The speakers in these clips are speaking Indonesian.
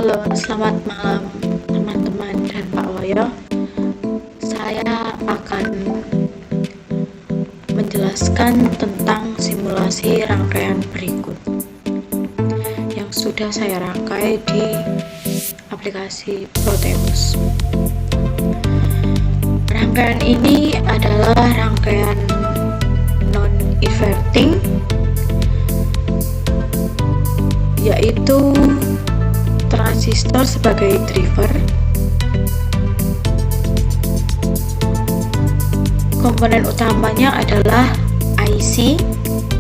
Halo, selamat malam teman-teman dan Pak Woyo. Saya akan menjelaskan tentang simulasi rangkaian berikut yang sudah saya rangkai di aplikasi Proteus. Rangkaian ini adalah rangkaian non-inverting, yaitu transistor sebagai driver, komponen utamanya adalah IC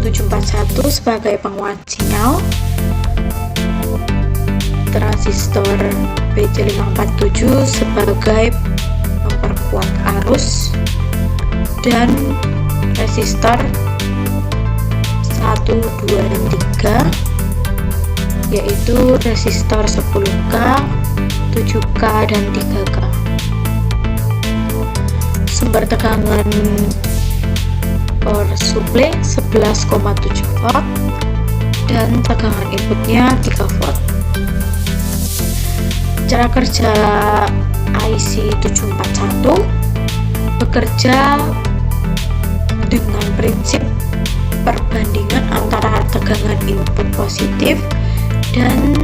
741 sebagai penguat sinyal, transistor BC547 sebagai memperkuat arus, dan resistor 1, 2, dan 3 yaitu resistor 10K, 7K, dan 3K. Sumber tegangan power supply 11,7 volt dan tegangan inputnya 3 volt. Cara kerja IC 741 bekerja dengan prinsip perbandingan antara tegangan input positif dan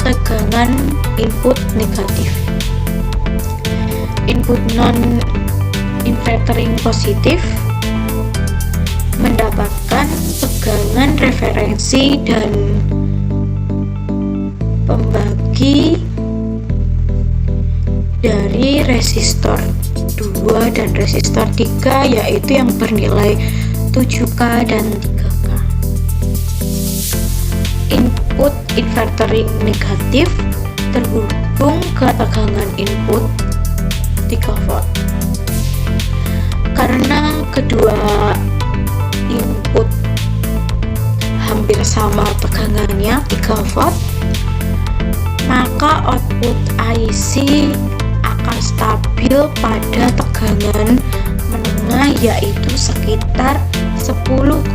tegangan input negatif. Input non-invertering positif mendapatkan tegangan referensi dan pembagi dari resistor 2 dan resistor 3, yaitu yang bernilai 7K dan 3K. Input invertering negatif terhubung ke tegangan input 3 volt. Karena kedua input hampir sama tegangannya 3 volt, maka output IC akan stabil pada tegangan menengah, yaitu sekitar 10,67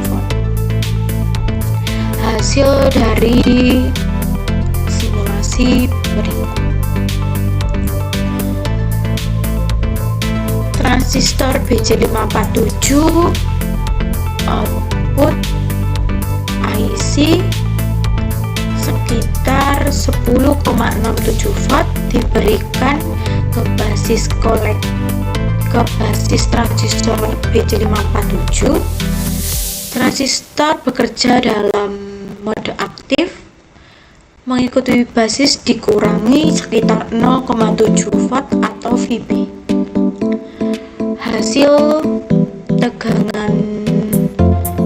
volt. Hasil dari simulasi berikut: transistor BC547 output IC sekitar 10,67 volt diberikan ke basis transistor BC547. Transistor bekerja dalam mode aktif, mengikuti basis dikurangi sekitar 0,7 volt atau Vb. Hasil tegangan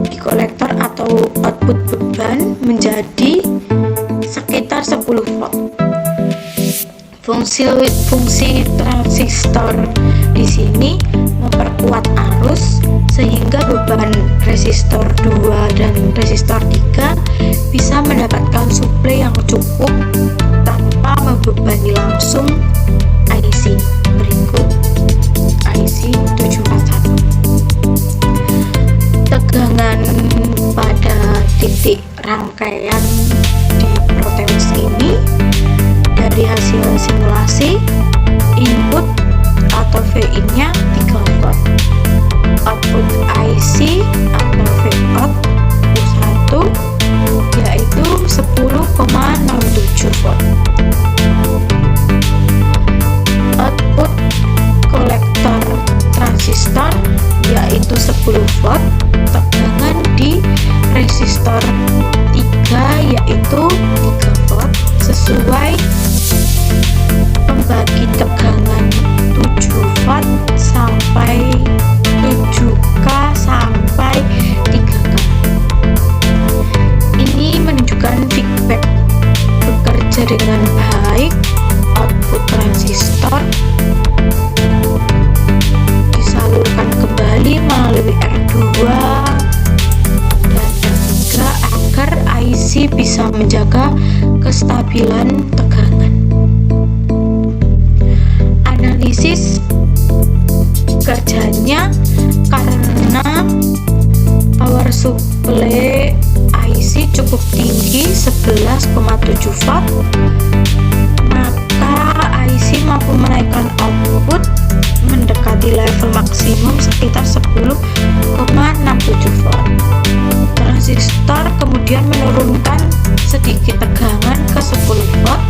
di kolektor atau output beban menjadi sekitar 10 volt. Fungsi transistor di sini memperkuat arus sehingga beban resistor 2 dan resistor 3 bisa mendapatkan suplai yang cukup tanpa membebani langsung IC. Berikut IC 741. Tegangan pada titik rangkaian di Proteus ini dari hasil simulasi, input atau VIN-nya 3 volt, output IC atau Vout U1 yaitu 10,67 volt. Output kolektor transistor yaitu 10 volt, tegangan di resistor 3 yaitu 3 volt sesuai pembagi tegangan 7 volt sampai 7K sampai 3K. Ini menunjukkan feedback bekerja dengan baik. Output transistor disalurkan kembali melalui R2 dan R3 agar IC bisa menjaga kestabilan tegangan. Analisis kerjanya karena power supply IC cukup tinggi 11,7 volt, maka IC mampu menaikkan output mendekati level maksimum sekitar 10,67 volt. Transistor kemudian menurunkan sedikit tegangan ke 10 volt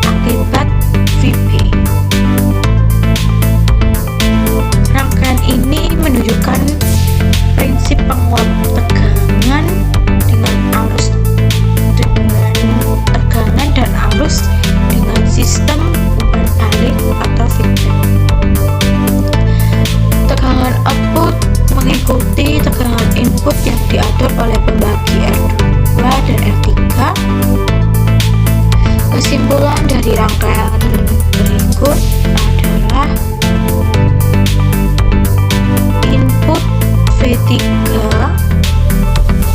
akibat Vp. Rangkaian ini menunjukkan prinsip penguat tegangan dan arus dengan sistem umpan balik atau feedback. Tegangan output mengikuti tegangan input yang diatur oleh pembagi R2 dan R3. Kesimpulan dari rangkaian berikut adalah input V3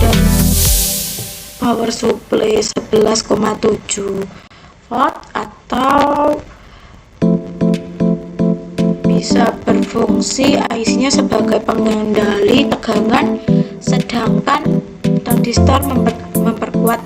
dan power supply 11,7 volt atau bisa berfungsi IC-nya sebagai pengendali tegangan, sedangkan transistor memperkuat